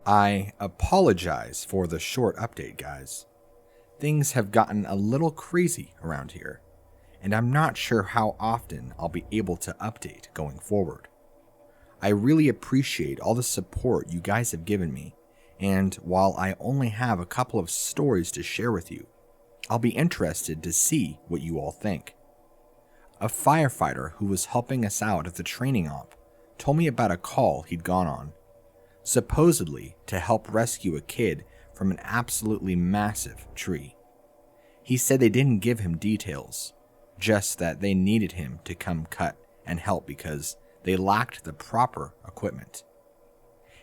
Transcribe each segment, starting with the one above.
I apologize for the short update, guys. Things have gotten a little crazy around here, and I'm not sure how often I'll be able to update going forward. I really appreciate all the support you guys have given me, and while I only have a couple of stories to share with you, I'll be interested to see what you all think. A firefighter who was helping us out at the training op told me about a call he'd gone on, supposedly to help rescue a kid from an absolutely massive tree. He said they didn't give him details, just that they needed him to come cut and help because they lacked the proper equipment.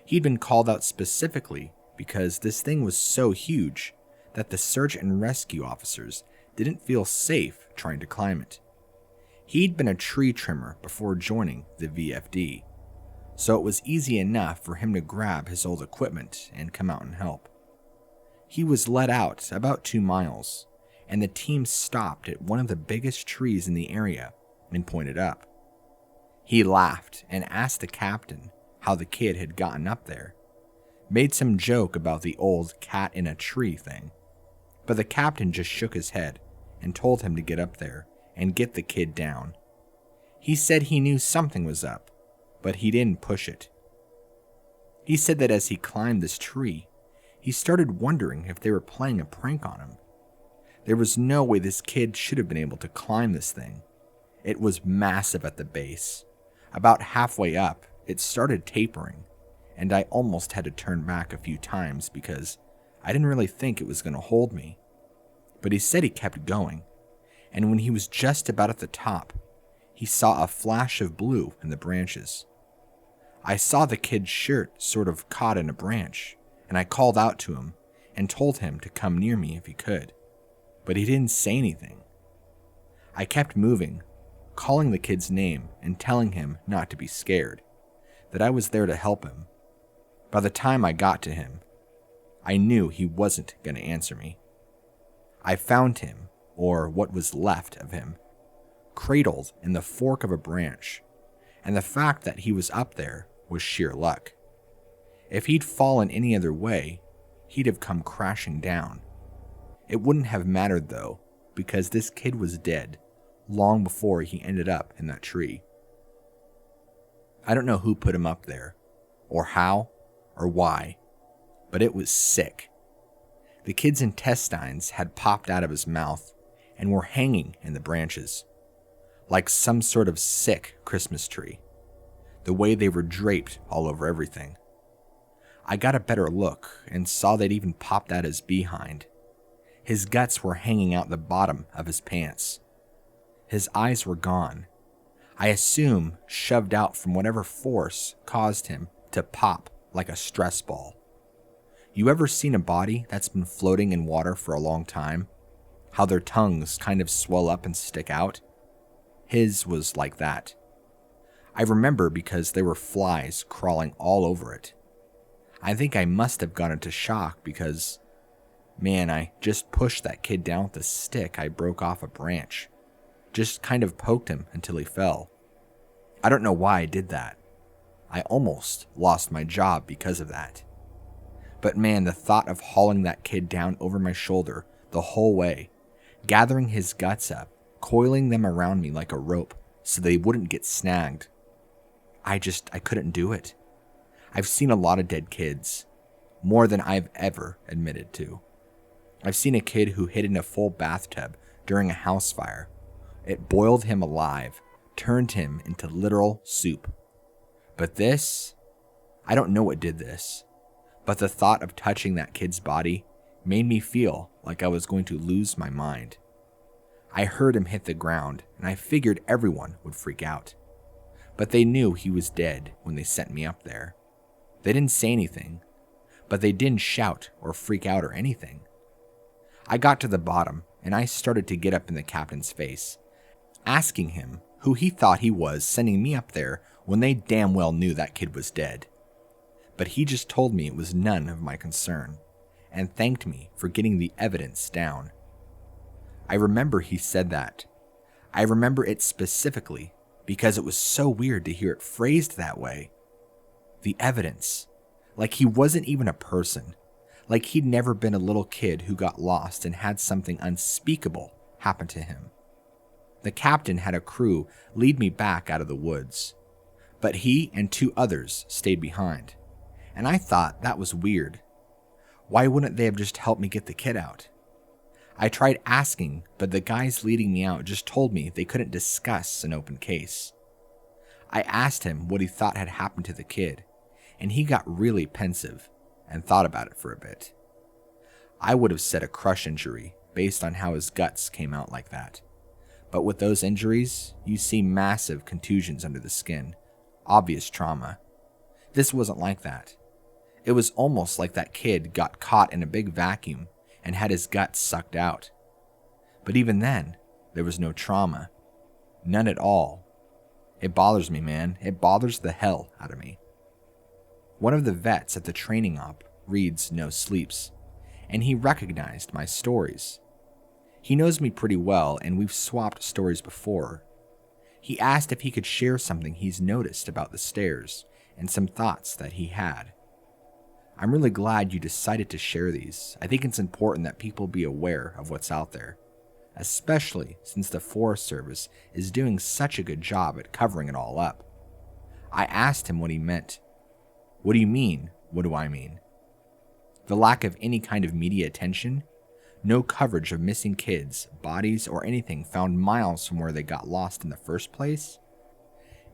He'd been called out specifically because this thing was so huge that the search and rescue officers didn't feel safe trying to climb it. He'd been a tree trimmer before joining the VFD, so it was easy enough for him to grab his old equipment and come out and help. He was led out about 2 miles, and the team stopped at one of the biggest trees in the area and pointed up. He laughed and asked the captain how the kid had gotten up there, made some joke about the old cat in a tree thing, but the captain just shook his head and told him to get up there and get the kid down. He said he knew something was up, but he didn't push it. He said that as he climbed this tree, he started wondering if they were playing a prank on him. There was no way this kid should have been able to climb this thing. It was massive at the base. About halfway up, it started tapering, and I almost had to turn back a few times because I didn't really think it was going to hold me. But he said he kept going, and when he was just about at the top, he saw a flash of blue in the branches. I saw the kid's shirt sort of caught in a branch, and I called out to him and told him to come near me if he could, but he didn't say anything. I kept moving, calling the kid's name and telling him not to be scared, that I was there to help him. By the time I got to him, I knew he wasn't going to answer me. I found him, or what was left of him, cradled in the fork of a branch, and the fact that he was up there was sheer luck. If he'd fallen any other way, he'd have come crashing down. It wouldn't have mattered though, because this kid was dead long before he ended up in that tree. I don't know who put him up there, or how, or why, but it was sick. The kid's intestines had popped out of his mouth and were hanging in the branches, like some sort of sick Christmas tree, the way they were draped all over everything. I got a better look and saw they'd even popped out his behind. His guts were hanging out the bottom of his pants. His eyes were gone, I assume shoved out from whatever force caused him to pop like a stress ball. You ever seen a body that's been floating in water for a long time? How their tongues kind of swell up and stick out? His was like that. I remember because there were flies crawling all over it. I think I must have gone into shock because, man, I just pushed that kid down with a stick I broke off a branch. Just kind of poked him until he fell. I don't know why I did that. I almost lost my job because of that. But man, the thought of hauling that kid down over my shoulder the whole way, gathering his guts up, coiling them around me like a rope so they wouldn't get snagged. I couldn't do it. I've seen a lot of dead kids, more than I've ever admitted to. I've seen a kid who hid in a full bathtub during a house fire. It boiled him alive, turned him into literal soup. But this, I don't know what did this, but the thought of touching that kid's body made me feel like I was going to lose my mind. I heard him hit the ground, and I figured everyone would freak out. But they knew he was dead when they sent me up there. They didn't say anything, but they didn't shout or freak out or anything. I got to the bottom, and I started to get up in the captain's face, asking him who he thought he was sending me up there when they damn well knew that kid was dead. But he just told me it was none of my concern, and thanked me for getting the evidence down. I remember he said that. I remember it specifically because it was so weird to hear it phrased that way. The evidence. Like he wasn't even a person. Like he'd never been a little kid who got lost and had something unspeakable happen to him. The captain had a crew lead me back out of the woods, but he and 2 others stayed behind, and I thought that was weird. Why wouldn't they have just helped me get the kid out? I tried asking, but the guys leading me out just told me they couldn't discuss an open case. I asked him what he thought had happened to the kid, and he got really pensive and thought about it for a bit. I would have said a crush injury based on how his guts came out like that. But with those injuries, you see massive contusions under the skin, obvious trauma. This wasn't like that. It was almost like that kid got caught in a big vacuum and had his guts sucked out. But even then, there was no trauma. None at all. It bothers me, man. It bothers the hell out of me. One of the vets at the training op reads No Sleeps, and he recognized my stories. He knows me pretty well, and we've swapped stories before. He asked if he could share something he's noticed about the stairs and some thoughts that he had. I'm really glad you decided to share these. I think it's important that people be aware of what's out there, especially since the Forest Service is doing such a good job at covering it all up. I asked him what he meant. What do you mean? What do I mean? The lack of any kind of media attention? No coverage of missing kids, bodies, or anything found miles from where they got lost in the first place?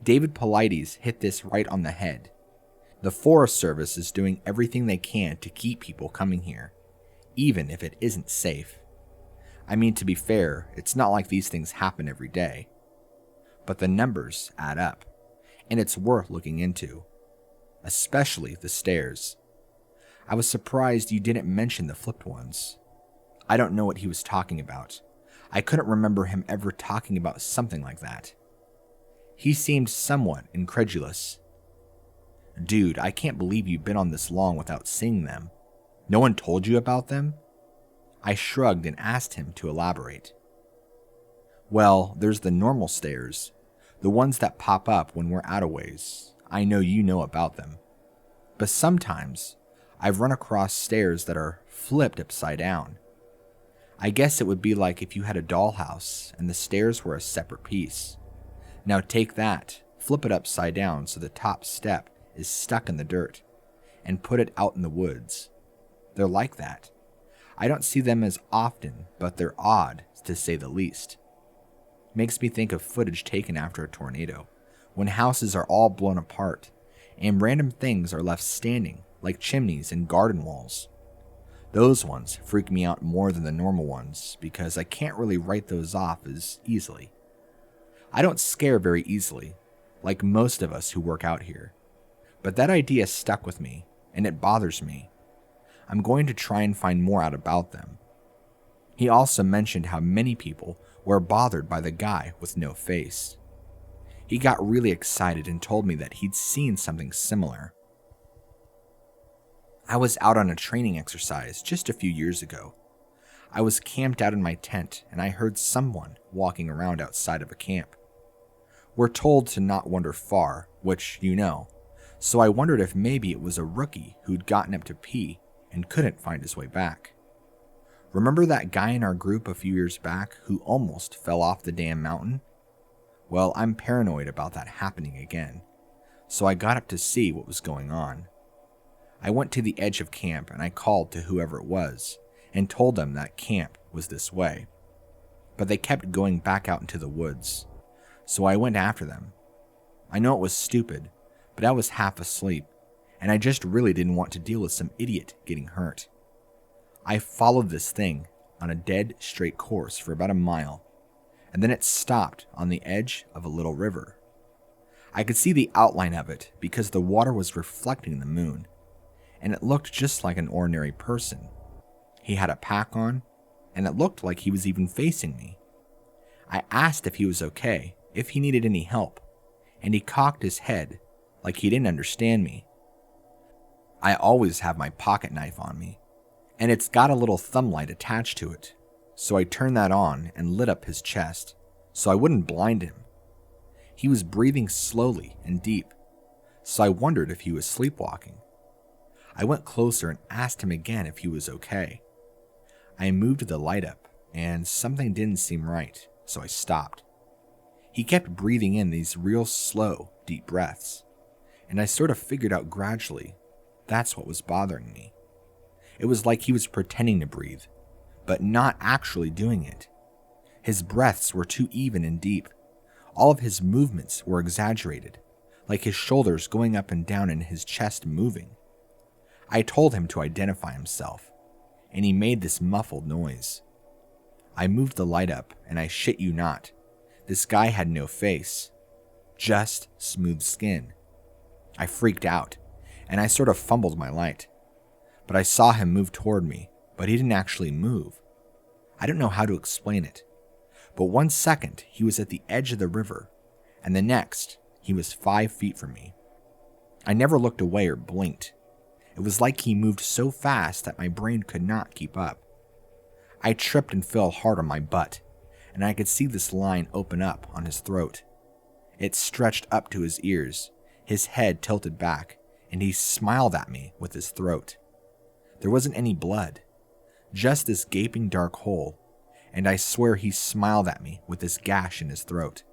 David Paulides hit this right on the head. The Forest Service is doing everything they can to keep people coming here, even if it isn't safe. I mean, to be fair, it's not like these things happen every day. But the numbers add up, and it's worth looking into. Especially the stairs. I was surprised you didn't mention the flipped ones. I don't know what he was talking about. I couldn't remember him ever talking about something like that. He seemed somewhat incredulous. Dude, I can't believe you've been on this long without seeing them. No one told you about them? I shrugged and asked him to elaborate. Well, there's the normal stairs, the ones that pop up when we're out of ways. I know you know about them. But sometimes, I've run across stairs that are flipped upside down. I guess it would be like if you had a dollhouse and the stairs were a separate piece. Now take that, flip it upside down so the top step is stuck in the dirt, and put it out in the woods. They're like that. I don't see them as often, but they're odd, to say the least. Makes me think of footage taken after a tornado, when houses are all blown apart, and random things are left standing, like chimneys and garden walls. Those ones freak me out more than the normal ones, because I can't really write those off as easily. I don't scare very easily, like most of us who work out here. But that idea stuck with me, and it bothers me. I'm going to try and find more out about them. He also mentioned how many people were bothered by the guy with no face. He got really excited and told me that he'd seen something similar. I was out on a training exercise just a few years ago. I was camped out in my tent and I heard someone walking around outside of a camp. We're told to not wander far, which you know, so I wondered if maybe it was a rookie who'd gotten up to pee and couldn't find his way back. Remember that guy in our group a few years back who almost fell off the damn mountain? Well, I'm paranoid about that happening again, so I got up to see what was going on. I went to the edge of camp and I called to whoever it was and told them that camp was this way. But they kept going back out into the woods, so I went after them. I know it was stupid, but I was half asleep and I just really didn't want to deal with some idiot getting hurt. I followed this thing on a dead straight course for about a mile, and then it stopped on the edge of a little river. I could see the outline of it because the water was reflecting the moon, and it looked just like an ordinary person. He had a pack on, and it looked like he was even facing me. I asked if he was okay, if he needed any help, and he cocked his head like he didn't understand me. I always have my pocket knife on me, and it's got a little thumb light attached to it, so I turned that on and lit up his chest so I wouldn't blind him. He was breathing slowly and deep, so I wondered if he was sleepwalking. I went closer and asked him again if he was okay. I moved the light up, and something didn't seem right, so I stopped. He kept breathing in these real slow, deep breaths, and I sort of figured out gradually that's what was bothering me. It was like he was pretending to breathe, but not actually doing it. His breaths were too even and deep. All of his movements were exaggerated, like his shoulders going up and down and his chest moving. I told him to identify himself, and he made this muffled noise. I moved the light up, and I shit you not, this guy had no face, just smooth skin. I freaked out, and I sort of fumbled my light. But I saw him move toward me, but he didn't actually move. I don't know how to explain it, but 1 second he was at the edge of the river, and the next he was 5 feet from me. I never looked away or blinked. It was like he moved so fast that my brain could not keep up. I tripped and fell hard on my butt, and I could see this line open up on his throat. It stretched up to his ears, his head tilted back, and he smiled at me with his throat. There wasn't any blood, just this gaping dark hole, and I swear he smiled at me with this gash in his throat.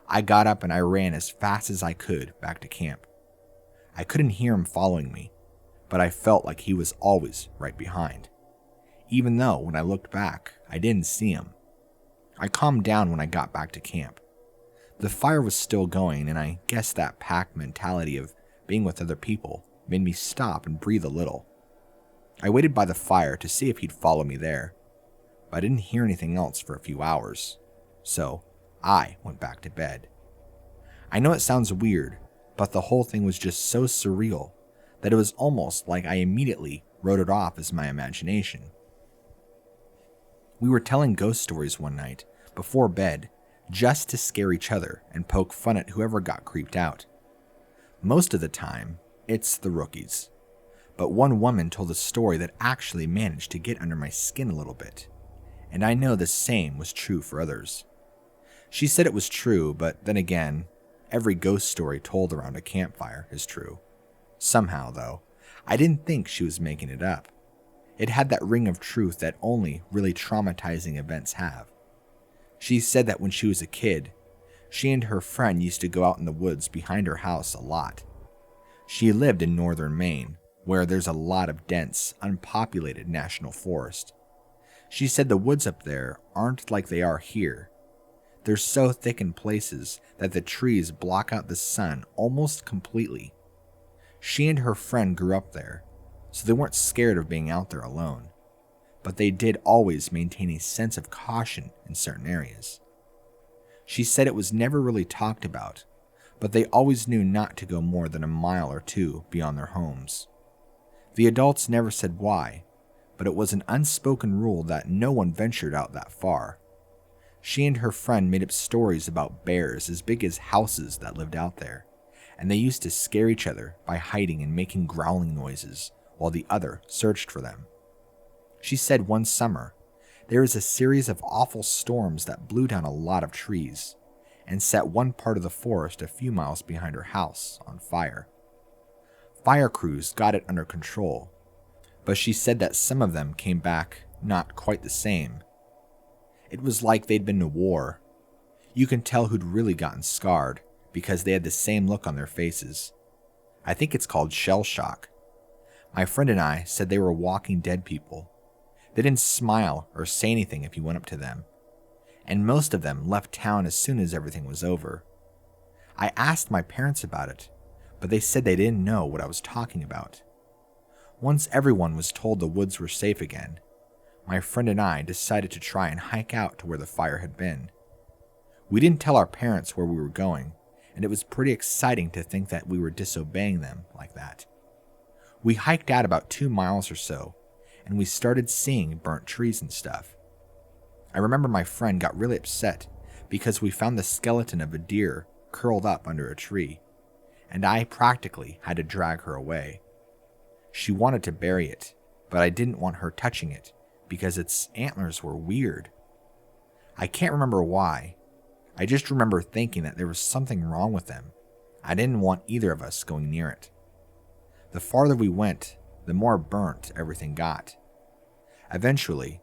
I got up and I ran as fast as I could back to camp. I couldn't hear him following me, but I felt like he was always right behind, even though when I looked back, I didn't see him. I calmed down when I got back to camp. The fire was still going, and I guess that pack mentality of being with other people made me stop and breathe a little. I waited by the fire to see if he'd follow me there, but I didn't hear anything else for a few hours, so I went back to bed. I know it sounds weird, but the whole thing was just so surreal that it was almost like I immediately wrote it off as my imagination. We were telling ghost stories one night before bed just to scare each other and poke fun at whoever got creeped out. Most of the time, it's the rookies. But one woman told a story that actually managed to get under my skin a little bit, and I know the same was true for others. She said it was true, but then again, every ghost story told around a campfire is true. Somehow, though, I didn't think she was making it up. It had that ring of truth that only really traumatizing events have. She said that when she was a kid, she and her friend used to go out in the woods behind her house a lot. She lived in northern Maine, where there's a lot of dense, unpopulated national forest. She said the woods up there aren't like they are here. They're so thick in places that the trees block out the sun almost completely. She and her friend grew up there, so they weren't scared of being out there alone, but they did always maintain a sense of caution in certain areas. She said it was never really talked about, but they always knew not to go more than a mile or two beyond their homes. The adults never said why, but it was an unspoken rule that no one ventured out that far. She and her friend made up stories about bears as big as houses that lived out there, and they used to scare each other by hiding and making growling noises while the other searched for them. She said one summer, there was a series of awful storms that blew down a lot of trees and set one part of the forest a few miles behind her house on fire. Fire crews got it under control, but she said that some of them came back not quite the same. It was like they'd been to war. You can tell who'd really gotten scarred because they had the same look on their faces. I think it's called shell shock. My friend and I said they were walking dead people. They didn't smile or say anything if you went up to them, and most of them left town as soon as everything was over. I asked my parents about it, but they said they didn't know what I was talking about. Once everyone was told the woods were safe again, my friend and I decided to try and hike out to where the fire had been. We didn't tell our parents where we were going, and it was pretty exciting to think that we were disobeying them like that. We hiked out about 2 miles or so, and we started seeing burnt trees and stuff. I remember my friend got really upset because we found the skeleton of a deer curled up under a tree, and I practically had to drag her away. She wanted to bury it, but I didn't want her touching it because its antlers were weird. I can't remember why. I just remember thinking that there was something wrong with them. I didn't want either of us going near it. The farther we went, the more burnt everything got. Eventually,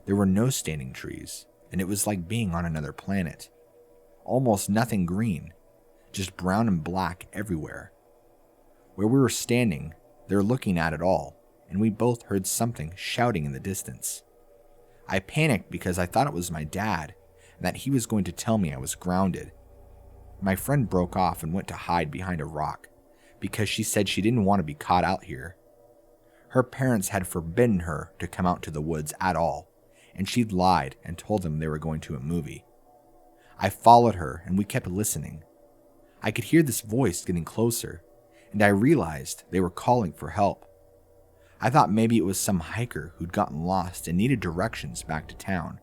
there were no standing trees, and it was like being on another planet. Almost nothing green, just brown and black everywhere. Where we were standing, they're looking at it all, and we both heard something shouting in the distance. I panicked because I thought it was my dad, and that he was going to tell me I was grounded. My friend broke off and went to hide behind a rock, because she said she didn't want to be caught out here. Her parents had forbidden her to come out to the woods at all, and she'd lied and told them they were going to a movie. I followed her and we kept listening. I could hear this voice getting closer, and I realized they were calling for help. I thought maybe it was some hiker who'd gotten lost and needed directions back to town.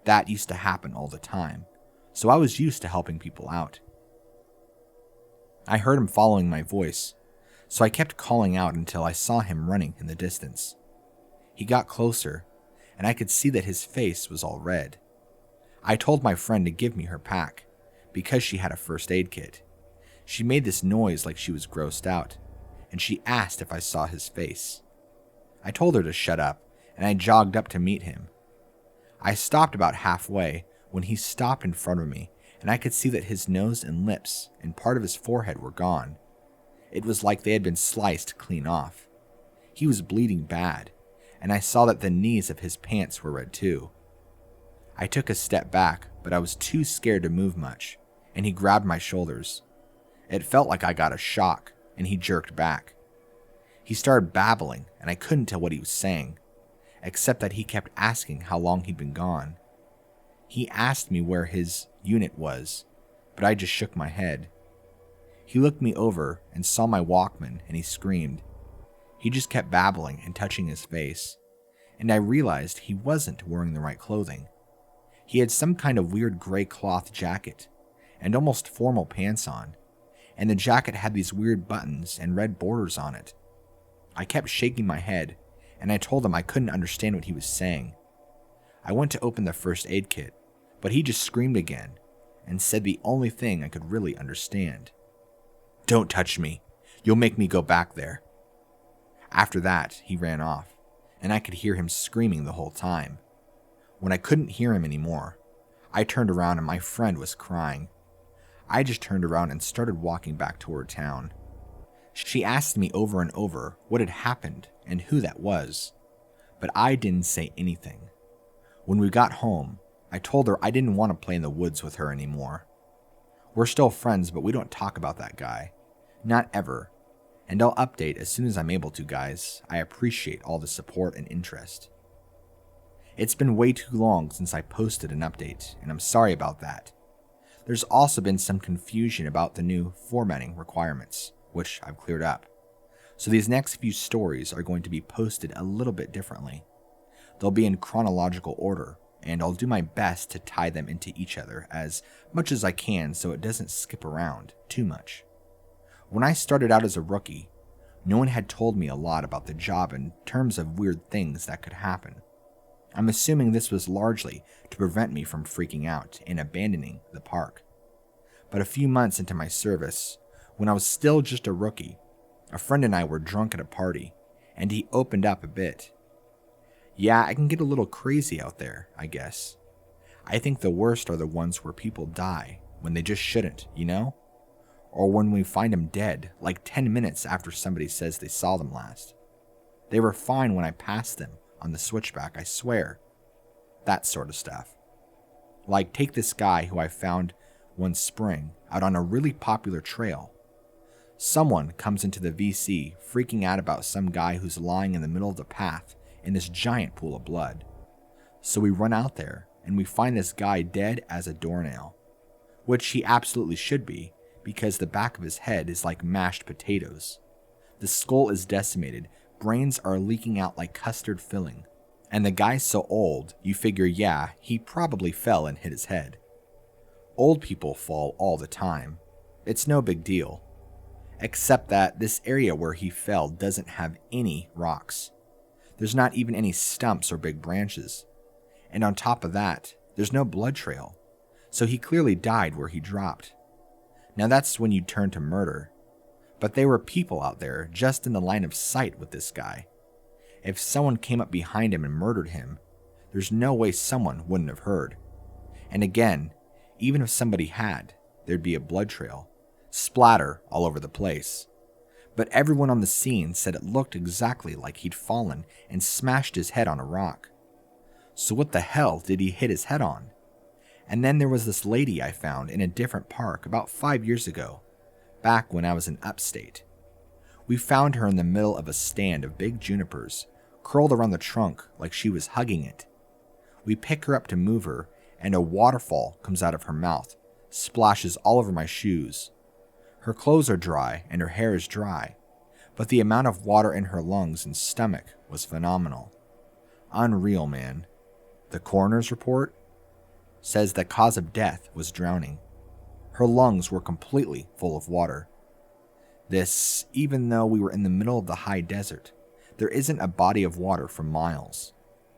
That used to happen all the time, so I was used to helping people out. I heard him following my voice, so I kept calling out until I saw him running in the distance. He got closer, and I could see that his face was all red. I told my friend to give me her pack, because she had a first aid kit. She made this noise like she was grossed out, and she asked if I saw his face. I told her to shut up, and I jogged up to meet him. I stopped about halfway when he stopped in front of me, and I could see that his nose and lips and part of his forehead were gone. It was like they had been sliced clean off. He was bleeding bad, and I saw that the knees of his pants were red too. I took a step back, but I was too scared to move much, and he grabbed my shoulders. It felt like I got a shock, and he jerked back. He started babbling, and I couldn't tell what he was saying, except that he kept asking how long he'd been gone. He asked me where his unit was, but I just shook my head. He looked me over and saw my Walkman, and he screamed. He just kept babbling and touching his face, and I realized he wasn't wearing the right clothing. He had some kind of weird gray cloth jacket and almost formal pants on, and the jacket had these weird buttons and red borders on it. I kept shaking my head, and I told him I couldn't understand what he was saying. I went to open the first aid kit, but he just screamed again and said the only thing I could really understand. "Don't touch me. You'll make me go back there." After that, he ran off, and I could hear him screaming the whole time. When I couldn't hear him anymore, I turned around and my friend was crying. I just turned around and started walking back toward town. She asked me over and over what had happened and who that was, but I didn't say anything. When we got home, I told her I didn't want to play in the woods with her anymore. We're still friends, but we don't talk about that guy. Not ever. And I'll update as soon as I'm able to, guys. I appreciate all the support and interest. It's been way too long since I posted an update, and I'm sorry about that. There's also been some confusion about the new formatting requirements, which I've cleared up. So these next few stories are going to be posted a little bit differently. They'll be in chronological order, and I'll do my best to tie them into each other as much as I can so it doesn't skip around too much. When I started out as a rookie, no one had told me a lot about the job in terms of weird things that could happen. I'm assuming this was largely to prevent me from freaking out and abandoning the park. But a few months into my service, when I was still just a rookie, a friend and I were drunk at a party, and he opened up a bit. Yeah, I can get a little crazy out there, I guess. I think the worst are the ones where people die when they just shouldn't, you know? Or when we find them dead, like 10 minutes after somebody says they saw them last. They were fine when I passed them on the switchback, I swear. That sort of stuff. Like, take this guy who I found one spring out on a really popular trail. Someone comes into the VC freaking out about some guy who's lying in the middle of the path in this giant pool of blood. So we run out there and we find this guy dead as a doornail, which he absolutely should be because the back of his head is like mashed potatoes. The skull is decimated, brains are leaking out like custard filling, and the guy's so old you figure yeah, he probably fell and hit his head. Old people fall all the time. It's no big deal. Except that this area where he fell doesn't have any rocks. There's not even any stumps or big branches. And on top of that, there's no blood trail. So he clearly died where he dropped. Now that's when you turn to murder. But there were people out there just in the line of sight with this guy. If someone came up behind him and murdered him, there's no way someone wouldn't have heard. And again, even if somebody had, there'd be a blood trail, splatter all over the place. But everyone on the scene said it looked exactly like he'd fallen and smashed his head on a rock. So what the hell did he hit his head on? And then there was this lady I found in a different park about 5 years ago, back when I was in upstate. We found her in the middle of a stand of big junipers, curled around the trunk like she was hugging it. We pick her up to move her, and a waterfall comes out of her mouth, splashes all over my shoes. Her clothes are dry and her hair is dry, but the amount of water in her lungs and stomach was phenomenal. Unreal, man. The coroner's report says the cause of death was drowning. Her lungs were completely full of water. This, even though we were in the middle of the high desert, there isn't a body of water for miles.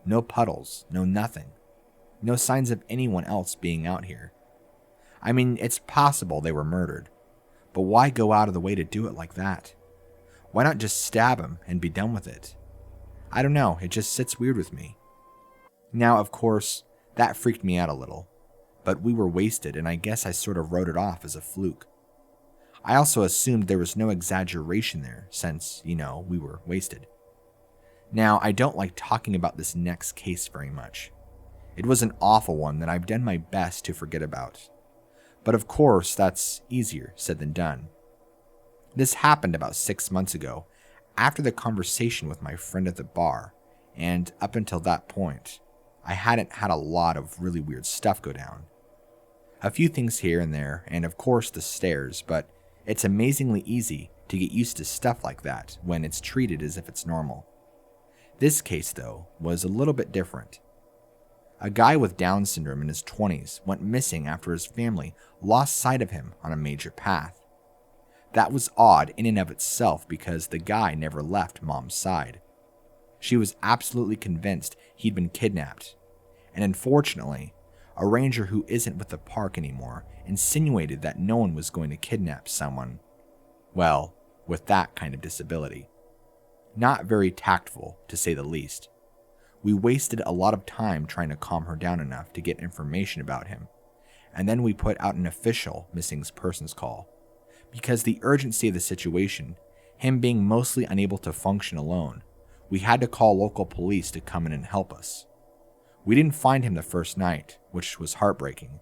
No puddles, no nothing. No signs of anyone else being out here. I mean, it's possible they were murdered, but why go out of the way to do it like that? Why not just stab him and be done with it? I don't know, it just sits weird with me. Now, of course, that freaked me out a little, but we were wasted and I guess I sort of wrote it off as a fluke. I also assumed there was no exaggeration there since, we were wasted. Now, I don't like talking about this next case very much. It was an awful one that I've done my best to forget about. But of course, that's easier said than done. This happened about 6 months ago, after the conversation with my friend at the bar, and up until that point, I hadn't had a lot of really weird stuff go down. A few things here and there, and of course the stares, but it's amazingly easy to get used to stuff like that when it's treated as if it's normal. This case, though, was a little bit different. A guy with Down syndrome in his 20s went missing after his family lost sight of him on a major path. That was odd in and of itself because the guy never left Mom's side. She was absolutely convinced he'd been kidnapped, and unfortunately, a ranger who isn't with the park anymore insinuated that no one was going to kidnap someone, well, with that kind of disability. Not very tactful, to say the least. We wasted a lot of time trying to calm her down enough to get information about him, and then we put out an official missing persons call. Because the urgency of the situation, him being mostly unable to function alone, we had to call local police to come in and help us. We didn't find him the first night, which was heartbreaking.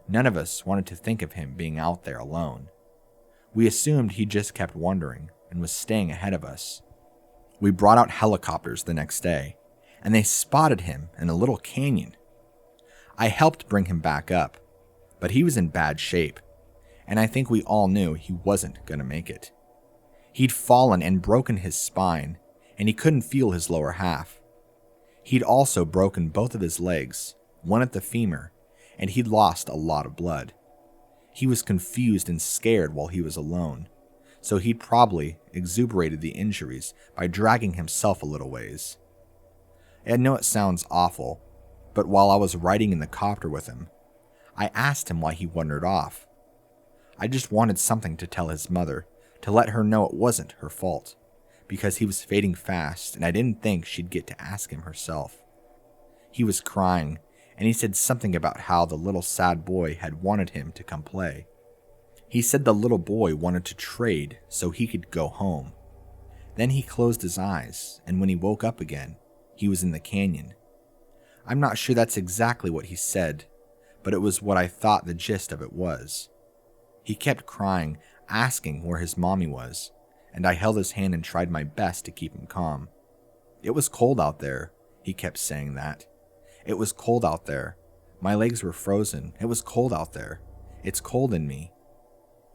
None of us wanted to think of him being out there alone. We assumed he just kept wandering and was staying ahead of us. We brought out helicopters the next day, and they spotted him in a little canyon. I helped bring him back up, but he was in bad shape, and I think we all knew he wasn't going to make it. He'd fallen and broken his spine, and he couldn't feel his lower half. He'd also broken both of his legs, one at the femur, and he'd lost a lot of blood. He was confused and scared while he was alone, so he'd probably exuberated the injuries by dragging himself a little ways. I know it sounds awful, but while I was riding in the copter with him, I asked him why he wandered off. I just wanted something to tell his mother, to let her know it wasn't her fault, because he was fading fast and I didn't think she'd get to ask him herself. He was crying, and he said something about how the little sad boy had wanted him to come play. He said the little boy wanted to trade so he could go home. Then he closed his eyes, and when he woke up again, he was in the canyon. I'm not sure that's exactly what he said, but it was what I thought the gist of it was. He kept crying, asking where his mommy was, and I held his hand and tried my best to keep him calm. It was cold out there, he kept saying that. It was cold out there. My legs were frozen. It was cold out there. It's cold in me.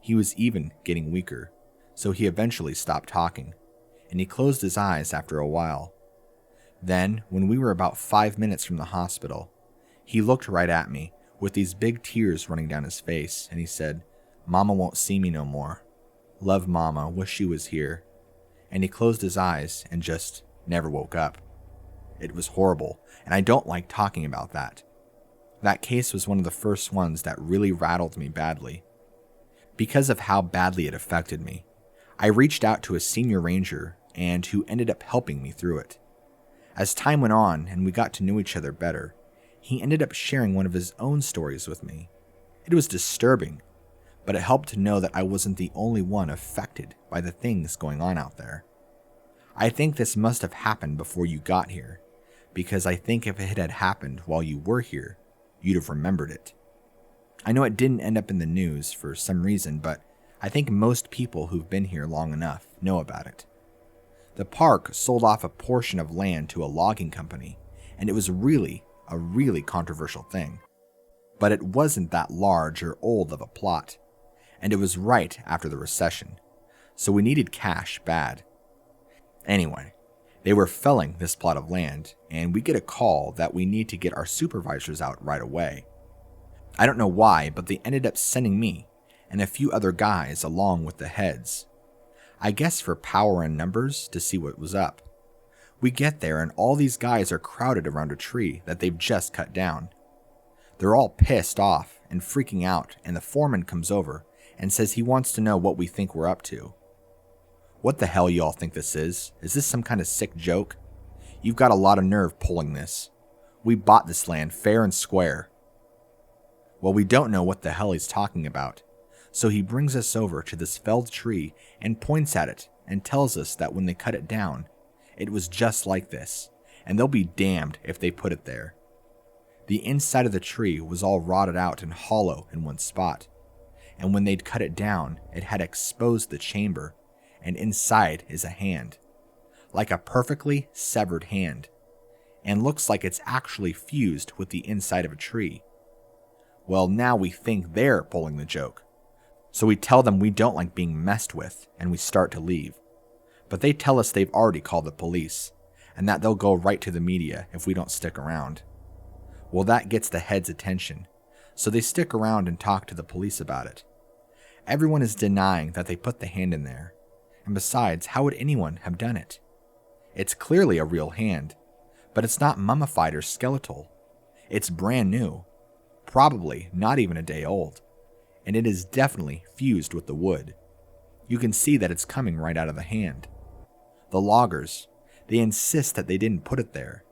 He was even getting weaker, so he eventually stopped talking, and he closed his eyes after a while. Then, when we were about 5 minutes from the hospital, he looked right at me, with these big tears running down his face, and he said, "Mama won't see me no more. Love Mama, wish she was here." And he closed his eyes and just never woke up. It was horrible, and I don't like talking about that. That case was one of the first ones that really rattled me badly. Because of how badly it affected me, I reached out to a senior ranger and who ended up helping me through it. As time went on and we got to know each other better, he ended up sharing one of his own stories with me. It was disturbing, but it helped to know that I wasn't the only one affected by the things going on out there. I think this must have happened before you got here, because I think if it had happened while you were here, you'd have remembered it. I know it didn't end up in the news for some reason, but I think most people who've been here long enough know about it. The park sold off a portion of land to a logging company, and it was really a really controversial thing. But it wasn't that large or old of a plot, and it was right after the recession, so we needed cash bad. Anyway, they were felling this plot of land, and we get a call that we need to get our supervisors out right away. I don't know why, but they ended up sending me and a few other guys along with the heads. I guess for power and numbers to see what was up. We get there and all these guys are crowded around a tree that they've just cut down. They're all pissed off and freaking out, and the foreman comes over and says he wants to know what we think we're up to. What the hell y'all think this is? Is this some kind of sick joke? You've got a lot of nerve pulling this. We bought this land fair and square. Well, we don't know what the hell he's talking about, so he brings us over to this felled tree and points at it and tells us that when they cut it down, it was just like this, and they'll be damned if they put it there. The inside of the tree was all rotted out and hollow in one spot, and when they'd cut it down, it had exposed the chamber, and inside is a hand, like a perfectly severed hand, and looks like it's actually fused with the inside of a tree. Well, now we think they're pulling the joke, so we tell them we don't like being messed with, and we start to leave. But they tell us they've already called the police, and that they'll go right to the media if we don't stick around. Well, that gets the heads' attention, so they stick around and talk to the police about it. Everyone is denying that they put the hand in there, and besides, how would anyone have done it? It's clearly a real hand, but it's not mummified or skeletal. It's brand new, probably not even a day old, and it is definitely fused with the wood. You can see that it's coming right out of the hand. The loggers, they insist that they didn't put it there.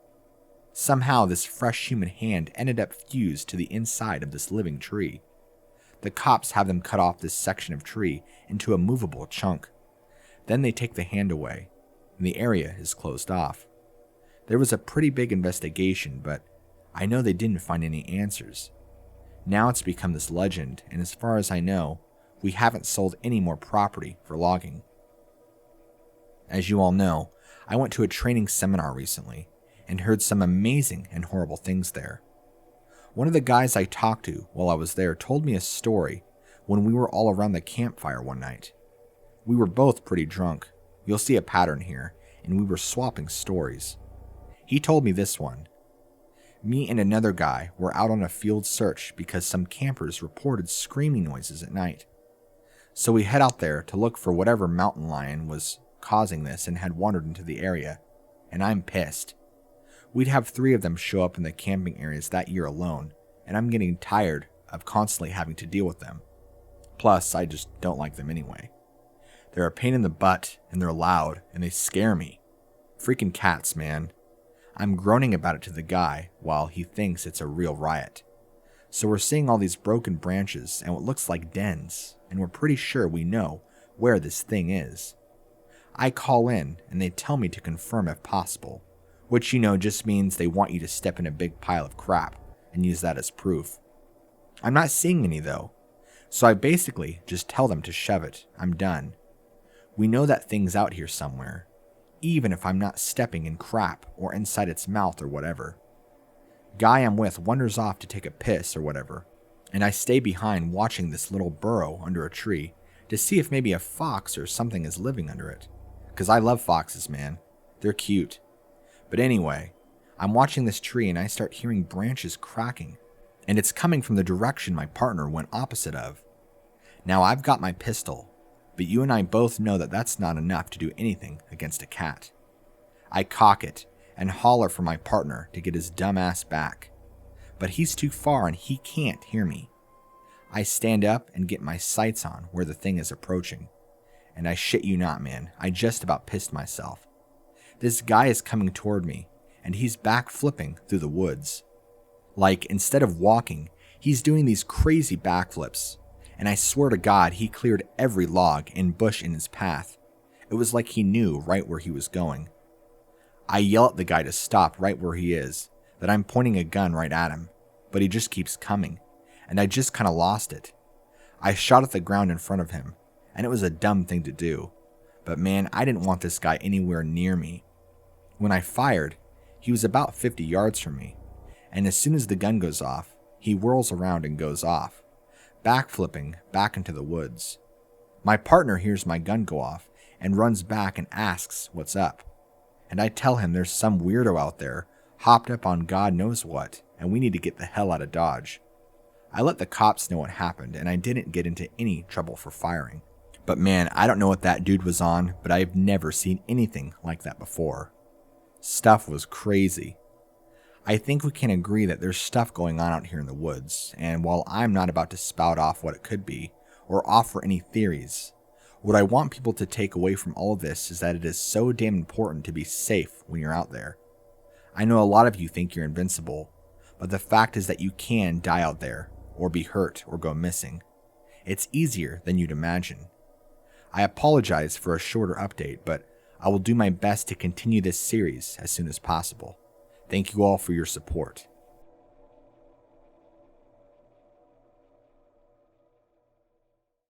Somehow this fresh human hand ended up fused to the inside of this living tree. The cops have them cut off this section of tree into a movable chunk. Then they take the hand away, and the area is closed off. There was a pretty big investigation, but I know they didn't find any answers. Now it's become this legend, and as far as I know, we haven't sold any more property for logging. As you all know, I went to a training seminar recently, and heard some amazing and horrible things there. One of the guys I talked to while I was there told me a story when we were all around the campfire one night. We were both pretty drunk. You'll see a pattern here, and we were swapping stories. He told me this one. Me and another guy were out on a field search because some campers reported screaming noises at night. So we head out there to look for whatever mountain lion was causing this and had wandered into the area, and I'm pissed. We'd have 3 of them show up in the camping areas that year alone, and I'm getting tired of constantly having to deal with them. Plus, I just don't like them anyway. They're a pain in the butt, and they're loud, and they scare me. Freaking cats, man. I'm groaning about it to the guy while he thinks it's a real riot. So we're seeing all these broken branches and what looks like dens, and we're pretty sure we know where this thing is. I call in, and they tell me to confirm if possible, which just means they want you to step in a big pile of crap and use that as proof. I'm not seeing any though, so I basically just tell them to shove it. I'm done. We know that thing's out here somewhere, even if I'm not stepping in crap or inside its mouth or whatever. Guy I'm with wanders off to take a piss or whatever, and I stay behind watching this little burrow under a tree to see if maybe a fox or something is living under it. 'Cause I love foxes, man. They're cute. But anyway, I'm watching this tree and I start hearing branches cracking, and it's coming from the direction my partner went opposite of. Now I've got my pistol, but you and I both know that that's not enough to do anything against a cat. I cock it and holler for my partner to get his dumb ass back, but he's too far and he can't hear me. I stand up and get my sights on where the thing is approaching, And I shit you not, man, I just about pissed myself. This guy is coming toward me, and he's backflipping through the woods. Like, instead of walking, he's doing these crazy backflips, and I swear to God he cleared every log and bush in his path. It was like he knew right where he was going. I yell at the guy to stop right where he is, that I'm pointing a gun right at him, but he just keeps coming, and I just kinda lost it. I shot at the ground in front of him, and it was a dumb thing to do, but man, I didn't want this guy anywhere near me. When I fired, he was about 50 yards from me, and as soon as the gun goes off, he whirls around and goes off, backflipping back into the woods. My partner hears my gun go off and runs back and asks what's up, and I tell him there's some weirdo out there hopped up on God knows what, and we need to get the hell out of Dodge. I let the cops know what happened, and I didn't get into any trouble for firing. But man, I don't know what that dude was on, but I've never seen anything like that before. Stuff was crazy. I think we can agree that there's stuff going on out here in the woods, and while I'm not about to spout off what it could be, or offer any theories, what I want people to take away from all of this is that it is so damn important to be safe when you're out there. I know a lot of you think you're invincible, but the fact is that you can die out there, or be hurt, or go missing. It's easier than you'd imagine. I apologize for a shorter update, but I will do my best to continue this series as soon as possible. Thank you all for your support.